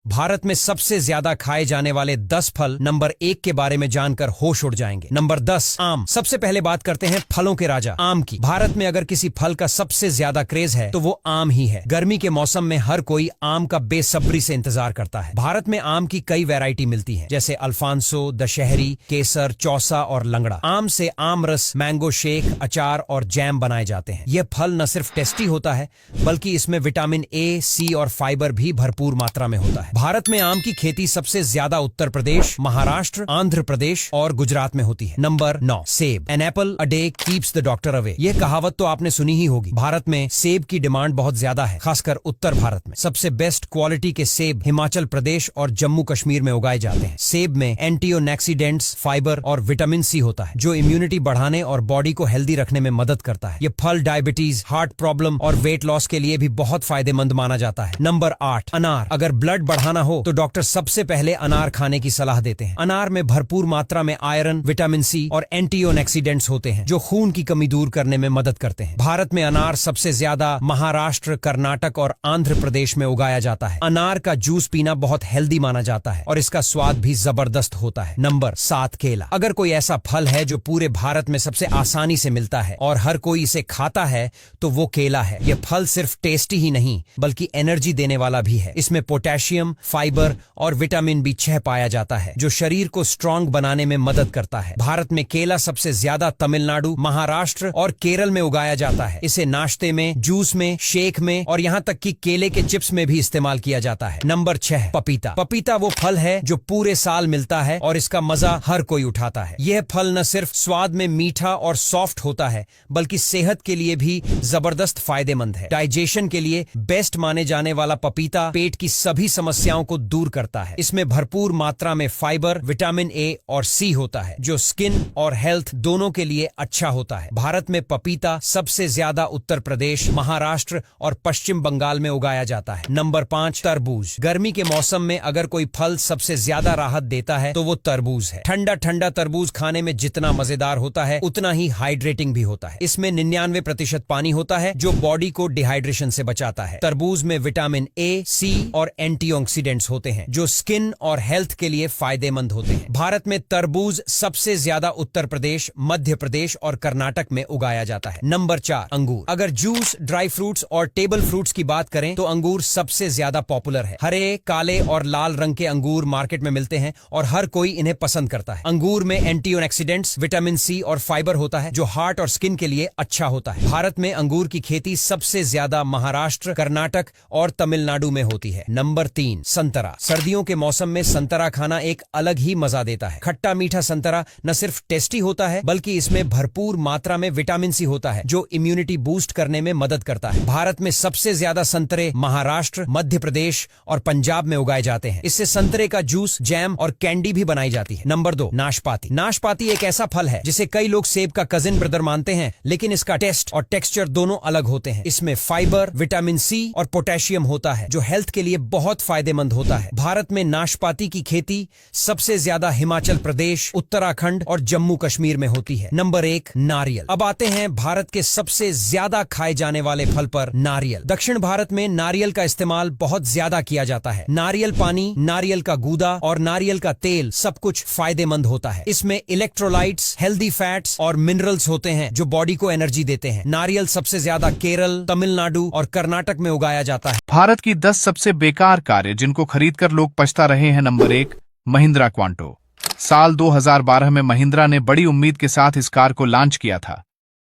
भारत में सबसे ज्यादा खाए जाने वाले 10 फल नंबर 1 के बारे में जानकर होश उड़ जाएंगे। नंबर 10, आम। सबसे पहले बात करते हैं फलों के राजा आम की। भारत में अगर किसी फल का सबसे ज्यादा क्रेज है तो वो आम ही है। गर्मी के मौसम में हर कोई आम का बेसब्री से इंतजार करता है। भारत में आम की कई वैरायटी मिलती है, जैसे अल्फांसो, दशहरी, केसर, चौसा और लंगड़ा। आम से आम रस, मैंगो शेक, अचार और जैम बनाए जाते हैं। यह फल न सिर्फ टेस्टी होता है बल्कि इसमें विटामिन ए, सी और फाइबर भी भरपूर मात्रा में होता है। भारत में आम की खेती सबसे ज्यादा उत्तर प्रदेश, महाराष्ट्र, आंध्र प्रदेश और गुजरात में होती है। नंबर 9, सेब। An apple a day keeps the doctor away. यह कहावत तो आपने सुनी ही होगी। भारत में सेब की डिमांड बहुत ज्यादा है, खासकर उत्तर भारत में। सबसे बेस्ट क्वालिटी के सेब हिमाचल प्रदेश और जम्मू कश्मीर में उगाए जाते हैं। सेब में एंटीओक्सीडेंट्स, फाइबर और विटामिन सी होता है, जो इम्यूनिटी बढ़ाने और बॉडी को हेल्दी रखने में मदद करता है। यह फल डायबिटीज, हार्ट प्रॉब्लम और वेट लॉस के लिए भी बहुत फायदेमंद माना जाता है। नंबर 8, अनार। अगर ब्लड बढ़ाना हो तो डॉक्टर सबसे पहले अनार खाने की सलाह देते हैं। अनार में भरपूर मात्रा में आयरन, विटामिन सी और एंटीओक्सीडेंट्स होते हैं, जो खून की कमी दूर करने में मदद करते हैं। भारत में अनार सबसे ज्यादा महाराष्ट्र, कर्नाटक और आंध्र प्रदेश में उगाया जाता है। अनार का जूस पीना बहुत हेल्दी माना जाता है और इसका स्वाद भी जबरदस्त होता है। नंबर 7, केला। अगर कोई ऐसा फल है जो पूरे भारत में सबसे आसानी से मिलता है और हर कोई इसे खाता है तो वो केला है। यह फल सिर्फ टेस्टी ही नहीं बल्कि एनर्जी देने वाला भी है। इसमें पोटेशियम, फाइबर और विटामिन B6 पाया जाता है, जो शरीर को स्ट्रांग बनाने में मदद करता है। भारत में केला सबसे ज्यादा तमिलनाडु, महाराष्ट्र और केरल में उगाया जाता है। इसे नाश्ते में, जूस में, शेक में और यहाँ तक कि केले के चिप्स में भी इस्तेमाल किया जाता है। नंबर 6, पपीता। पपीता वो फल है जो पूरे साल मिलता है और इसका मजा हर कोई उठाता है। यह फल न सिर्फ स्वाद में मीठा और सॉफ्ट होता है बल्कि सेहत के लिए भी जबरदस्त फायदेमंद है। डाइजेशन के लिए बेस्ट माने जाने वाला पपीता पेट की सभी समस्याओं को दूर करता है। इसमें भरपूर मात्रा में फाइबर, विटामिन ए और सी होता है, जो स्किन और हेल्थ दोनों के लिए अच्छा होता है। भारत में पपीता सबसे ज्यादा उत्तर प्रदेश, महाराष्ट्र और पश्चिम बंगाल में उगाया जाता है। नंबर 5, तरबूज। गर्मी के मौसम में अगर कोई फल सबसे ज्यादा राहत देता है तो वो तरबूज है। ठंडा ठंडा तरबूज खाने में जितना मजेदार होता है उतना ही हाइड्रेटिंग भी होता है। इसमें 99% पानी होता है, जो बॉडी को डिहाइड्रेशन से बचाता है। तरबूज में विटामिन ए, सी और एंटीऑक्सीडेंट्स होते हैं, जो स्किन और हेल्थ के लिए फायदेमंद होते हैं। भारत में तरबूज सबसे ज्यादा उत्तर प्रदेश, मध्य प्रदेश और कर्नाटक में उगाया जाता है। नंबर 4, अंगूर। अगर जूस, ड्राई फ्रूट्स और टेबल फ्रूट्स की बात करें तो अंगूर सबसे ज्यादा पॉपुलर है। हरे, काले और लाल रंग के अंगूर मार्केट में मिलते हैं और हर कोई इन्हें पसंद करता है। अंगूर में एंटीऑक्सीडेंट्स, विटामिन सी और फाइबर होता है, जो हार्ट और स्किन के लिए अच्छा होता है। भारत में अंगूर की खेती सबसे ज्यादा महाराष्ट्र, कर्नाटक और तमिलनाडु में होती है। नंबर 3, संतरा। सर्दियों के मौसम में संतरा खाना एक अलग ही मजा देता है। खट्टा मीठा संतरा न सिर्फ टेस्टी होता है बल्कि इसमें भरपूर मात्रा में विटामिन सी होता है, जो इम्यूनिटी बूस्ट करने में मदद करता है। भारत में सबसे ज्यादा संतरे महाराष्ट्र, मध्य प्रदेश और पंजाब में उगाए जाते हैं। इससे संतरे का जूस, जैम और कैंडी भी बनाई जाती है। नंबर 2, नाशपाती। नाशपाती एक ऐसा फल है जिसे कई लोग सेब का कजिन ब्रदर मानते हैं, लेकिन इसका टेस्ट और टेक्सचर दोनों अलग होते हैं। इसमें फाइबर, विटामिन सी और पोटेशियम होता है, जो हेल्थ के लिए बहुत फायदेमंद होता है। भारत में नाशपाती की खेती सबसे ज्यादा हिमाचल प्रदेश, उत्तराखंड और जम्मू कश्मीर में होती है। नंबर 1, नारियल। अब आते हैं भारत के सबसे ज्यादा खाए जाने वाले फल पर, नारियल। दक्षिण भारत में नारियल का इस्तेमाल बहुत ज्यादा किया जाता है। नारियल पानी, नारियल का गूदा और नारियल का तेल सब कुछ फायदेमंद होता है। इसमें इलेक्ट्रोलाइट्स, हेल्दी फैट्स और मिनरल्स होते हैं, जो बॉडी को एनर्जी देते हैं। नारियल सबसे ज्यादा केरल, तमिलनाडु और कर्नाटक में उगाया जाता है। भारत की 10 सबसे बेकार कार्य जिनको खरीदकर लोग पछता रहे हैं। नंबर 1, महिंद्रा क्वांटो। साल 2012 में महिंद्रा ने बड़ी उम्मीद के साथ इस कार को लॉन्च किया था।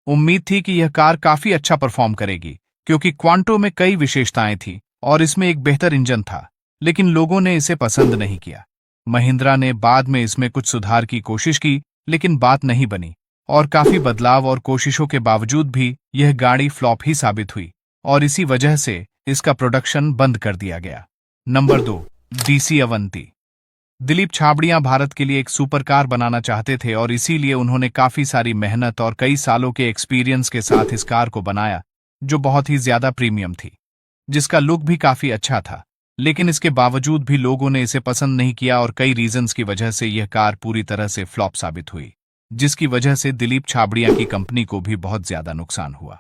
उम्मीद थी कि यह कार काफी अच्छा परफॉर्म करेगी, क्योंकि क्वांटो में कई विशेषताएं थी और इसमें एक बेहतर इंजन था, लेकिन लोगों ने इसे पसंद नहीं किया। महिंद्रा ने बाद में इसमें कुछ सुधार की कोशिश की, लेकिन बात नहीं बनी और काफी बदलाव और कोशिशों के बावजूद भी यह गाड़ी फ्लॉप ही साबित हुई और इसी वजह से इसका प्रोडक्शन बंद कर दिया गया। Number 2, DC Avanti. दिलीप छाबड़िया भारत के लिए एक सुपर कार बनाना चाहते थे और इसीलिए उन्होंने काफी सारी मेहनत और कई सालों के एक्सपीरियंस के साथ इस कार को बनाया, जो बहुत ही ज्यादा प्रीमियम थी, जिसका लुक भी काफी अच्छा था। लेकिन इसके बावजूद भी लोगों ने इसे पसंद नहीं किया और कई रीजंस की वजह से यह कार पूरी तरह से फ्लॉप साबित हुई, जिसकी वजह से दिलीप छाबड़िया की कंपनी को भी बहुत ज्यादा नुकसान हुआ।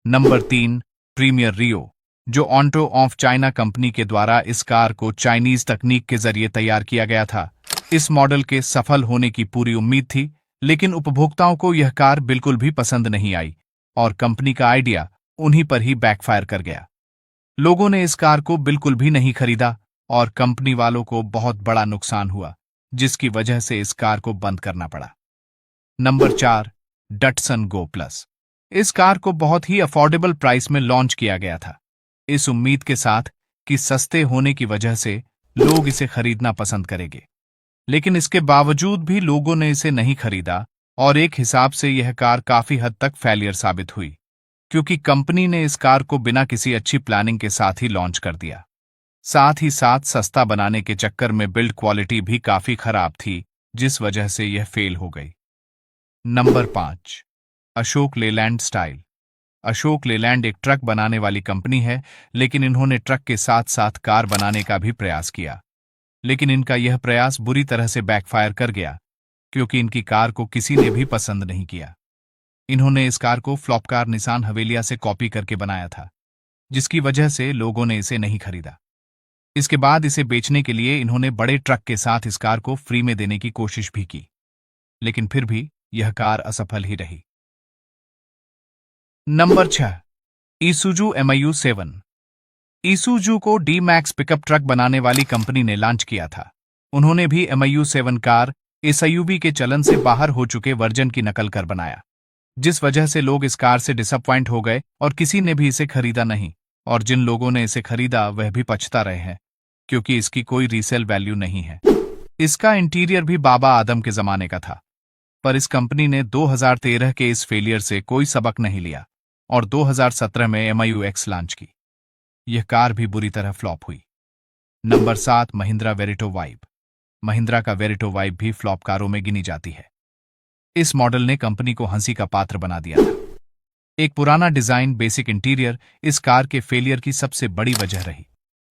नंबर 3, प्रीमियर रियो। जो ऑन्टो ऑफ चाइना कंपनी के द्वारा इस कार को चाइनीज तकनीक के जरिए तैयार किया गया था। इस मॉडल के सफल होने की पूरी उम्मीद थी, लेकिन उपभोक्ताओं को यह कार बिल्कुल भी पसंद नहीं आई और कंपनी का आइडिया उन्हीं पर ही बैकफायर कर गया। लोगों ने इस कार को बिल्कुल भी नहीं खरीदा और कंपनी वालों को बहुत बड़ा नुकसान हुआ, जिसकी वजह से इस कार को बंद करना पड़ा। नंबर 4, डटसन गो प्लस। इस कार को बहुत ही अफोर्डेबल प्राइस में लॉन्च किया गया था, इस उम्मीद के साथ कि सस्ते होने की वजह से लोग इसे खरीदना पसंद करेंगे। लेकिन इसके बावजूद भी लोगों ने इसे नहीं खरीदा और एक हिसाब से यह कार काफी हद तक फेलियर साबित हुई, क्योंकि कंपनी ने इस कार को बिना किसी अच्छी प्लानिंग के साथ ही लॉन्च कर दिया। साथ ही साथ सस्ता बनाने के चक्कर में बिल्ड क्वालिटी भी काफी खराब थी, जिस वजह से यह फेल हो गई। Number 5, Ashok Leyland style. अशोक लेलैंड एक ट्रक बनाने वाली कंपनी है, लेकिन इन्होंने ट्रक के साथ साथ कार बनाने का भी प्रयास किया। लेकिन इनका यह प्रयास बुरी तरह से बैकफायर कर गया, क्योंकि इनकी कार को किसी ने भी पसंद नहीं किया। इन्होंने इस कार को फ्लॉप कार निसान हवेलिया से कॉपी करके बनाया था, जिसकी वजह से लोगों ने इसे नहीं खरीदा। इसके बाद इसे बेचने के लिए इन्होंने बड़े ट्रक के साथ इस कार को फ्री में देने की कोशिश भी की, लेकिन फिर भी यह कार असफल ही रही। Number 6, Isuzu एमआईयू 7। ईसुजू को डी-मैक्स पिकअप ट्रक बनाने वाली कंपनी ने लॉन्च किया था। उन्होंने भी एमआईयू 7 कार एसयूवी के चलन से बाहर हो चुके वर्जन की नकल कर बनाया, जिस वजह से लोग इस कार से डिसअपॉइंट हो गए और किसी ने भी इसे खरीदा नहीं, और जिन लोगों ने इसे खरीदा वह भी पछता रहे हैं, क्योंकि इसकी कोई रीसेल वैल्यू नहीं है। इसका इंटीरियर भी बाबा आदम के जमाने का था, पर इस कंपनी ने 2013 के इस फेलियर से कोई सबक नहीं लिया और 2017 में एमआईयू एक्स लॉन्च की। यह कार भी बुरी तरह फ्लॉप हुई। Number 7, Mahindra Verito vibe. महिंद्रा का वेरिटो वाइब भी फ्लॉप कारों में गिनी जाती है। इस मॉडल ने कंपनी को हंसी का पात्र बना दिया था। एक पुराना डिजाइन, बेसिक इंटीरियर इस कार के फेलियर की सबसे बड़ी वजह रही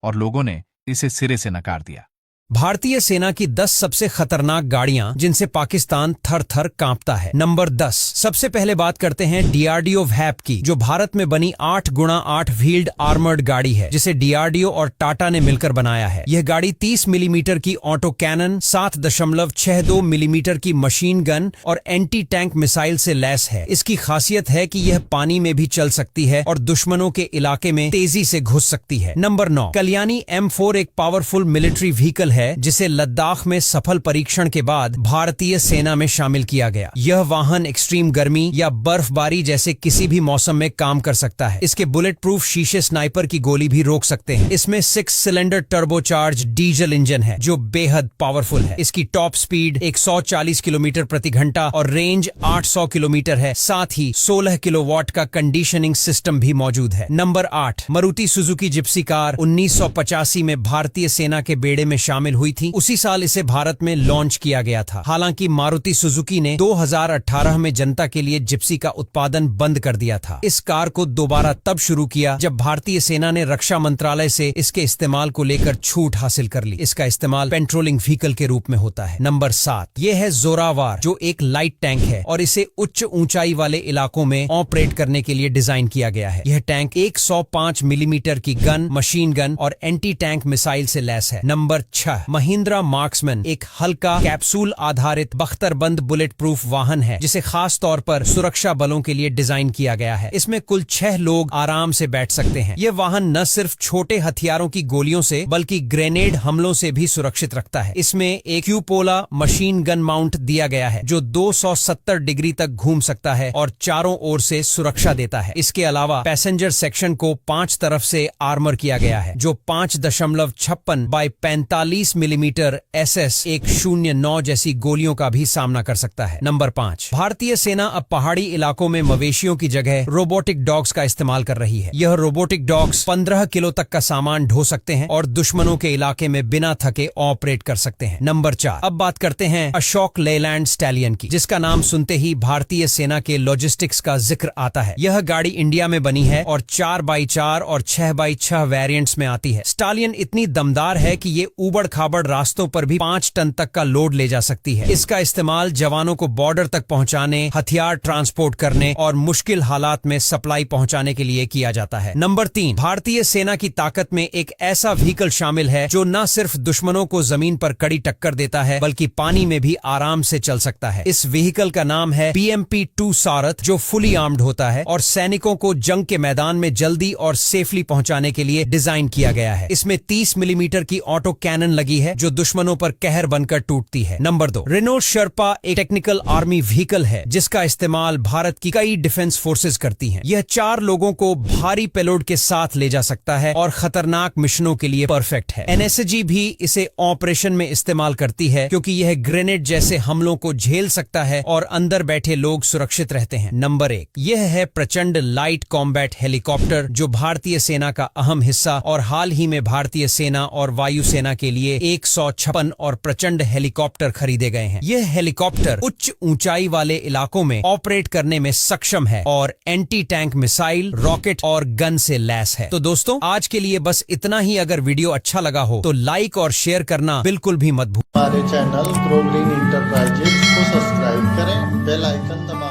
और लोगों ने इसे सिरे से नकार दिया। भारतीय सेना की 10 सबसे खतरनाक गाड़ियां जिनसे पाकिस्तान थर थर कांपता है। नंबर 10, सबसे पहले बात करते हैं डीआरडीओ वैप की, जो भारत में बनी 8x8 व्हील्ड आर्मर्ड गाड़ी है, जिसे डीआरडीओ और टाटा ने मिलकर बनाया है। यह गाड़ी 30 मिलीमीटर की ऑटो कैनन, 7.62 मिलीमीटर की मशीन गन और एंटी टैंक मिसाइल से लैस है। इसकी खासियत है कि यह पानी में भी चल सकती है और दुश्मनों के इलाके में तेजी से घुस सकती है। नंबर 9, कल्याणी M4 एक पावरफुल मिलिट्री व्हीकल है, जिसे लद्दाख में सफल परीक्षण के बाद भारतीय सेना में शामिल किया गया। यह वाहन एक्सट्रीम गर्मी या बर्फबारी जैसे किसी भी मौसम में काम कर सकता है। इसके बुलेट प्रूफ शीशे स्नाइपर की गोली भी रोक सकते हैं। इसमें 6 सिलेंडर टर्बोचार्ज डीजल इंजन है, जो बेहद पावरफुल है। इसकी टॉप स्पीड 140 किलोमीटर प्रति घंटा और रेंज 800 किलोमीटर है। साथ ही 16 किलोवाट का कंडीशनिंग सिस्टम भी मौजूद है। Number 8, Maruti Suzuki Gypsy car 1985 में भारतीय सेना के बेड़े में शामिल हुई थी। उसी साल इसे भारत में लॉन्च किया गया था। हालांकि मारुति सुजुकी ने 2018 में जनता के लिए जिप्सी का उत्पादन बंद कर दिया था। इस कार को दोबारा तब शुरू किया जब भारतीय सेना ने रक्षा मंत्रालय से इसके इस्तेमाल को लेकर छूट हासिल कर ली। इसका इस्तेमाल पेट्रोलिंग व्हीकल के रूप में होता है। नंबर 7, यह है जोरावर, जो एक लाइट टैंक है और इसे उच्च ऊंचाई वाले इलाकों में ऑपरेट करने के लिए डिजाइन किया गया है। यह टैंक 105 मिलीमीटर की गन, मशीन गन और एंटी टैंक मिसाइल से लैस है। नंबर 6, महिंद्रा मार्क्समैन एक हल्का कैप्सूल आधारित बख्तरबंद बुलेट प्रूफ वाहन है, जिसे खास तौर पर सुरक्षा बलों के लिए डिजाइन किया गया है। इसमें कुल 6 लोग आराम से बैठ सकते हैं। यह वाहन न सिर्फ छोटे हथियारों की गोलियों से बल्कि ग्रेनेड हमलों से भी सुरक्षित रखता है। इसमें एक क्यूपोला मशीन गन माउंट दिया गया है, जो 270 डिग्री तक घूम सकता है और चारों ओर से सुरक्षा देता है। इसके अलावा पैसेंजर सेक्शन को 5 तरफ से आर्मर किया गया है, जो 5.56 बाय 45 मिलीमीटर SS-109 जैसी गोलियों का भी सामना कर सकता है। नंबर 5, भारतीय सेना अब पहाड़ी इलाकों में मवेशियों की जगह रोबोटिक डॉग्स का इस्तेमाल कर रही है। यह रोबोटिक डॉग्स 15 किलो तक का सामान ढो सकते हैं और दुश्मनों के इलाके में बिना थके ऑपरेट कर सकते हैं। नंबर 4, अब बात करते हैं अशोक लेलैंड स्टैलियन की, जिसका नाम सुनते ही भारतीय सेना के लॉजिस्टिक्स का जिक्र आता है। यह गाड़ी इंडिया में बनी है और 4x4 और 6x6 वेरिएंट्स में आती है। स्टालियन इतनी दमदार है कि ये उबड़ खाबड़ रास्तों पर भी 5 टन तक का लोड ले जा सकती है। इसका इस्तेमाल जवानों को बॉर्डर तक पहुंचाने, हथियार ट्रांसपोर्ट करने और मुश्किल हालात में सप्लाई पहुंचाने के लिए किया जाता है। नंबर 3, भारतीय सेना की ताकत में एक ऐसा व्हीकल शामिल है जो न सिर्फ दुश्मनों को जमीन पर कड़ी टक्कर देता है बल्कि पानी में भी आराम से चल सकता है। इस व्हीकल का नाम है PMP-2 सारथ, जो फुली आर्म्ड होता है और सैनिकों को जंग के मैदान में जल्दी और सेफली पहुंचाने के लिए डिजाइन किया गया है। इसमें 30 मिलीमीटर की ऑटो कैनन लगी है जो दुश्मनों पर कहर बनकर टूटती है। नंबर 2, रेनो शर्पा एक टेक्निकल आर्मी व्हीकल है जिसका इस्तेमाल भारत की कई डिफेंस फोर्सेज करती हैं। यह 4 लोगों को भारी पेलोड के साथ ले जा सकता है और खतरनाक मिशनों के लिए परफेक्ट है। NSG भी इसे ऑपरेशन में इस्तेमाल करती है क्योंकि यह ग्रेनेड जैसे हमलों को झेल सकता है और अंदर बैठे लोग सुरक्षित रहते हैं। नंबर 1, यह है प्रचंड लाइट कॉम्बैट हेलीकॉप्टर जो भारतीय सेना का अहम हिस्सा और हाल ही में भारतीय सेना और वायुसेना के लिए 156 और प्रचंड हेलीकॉप्टर खरीदे गए हैं। यह हेलीकॉप्टर उच्च ऊंचाई वाले इलाकों में ऑपरेट करने में सक्षम है और एंटी टैंक मिसाइल, रॉकेट और गन से लैस है। तो दोस्तों, आज के लिए बस इतना ही। अगर वीडियो अच्छा लगा हो तो लाइक और शेयर करना बिल्कुल भी मत भूलिए। हमारे चैनल ग्रो ग्रीन इंटरप्राइजेज को सब्सक्राइब करें, बेल आइकन दबाएं।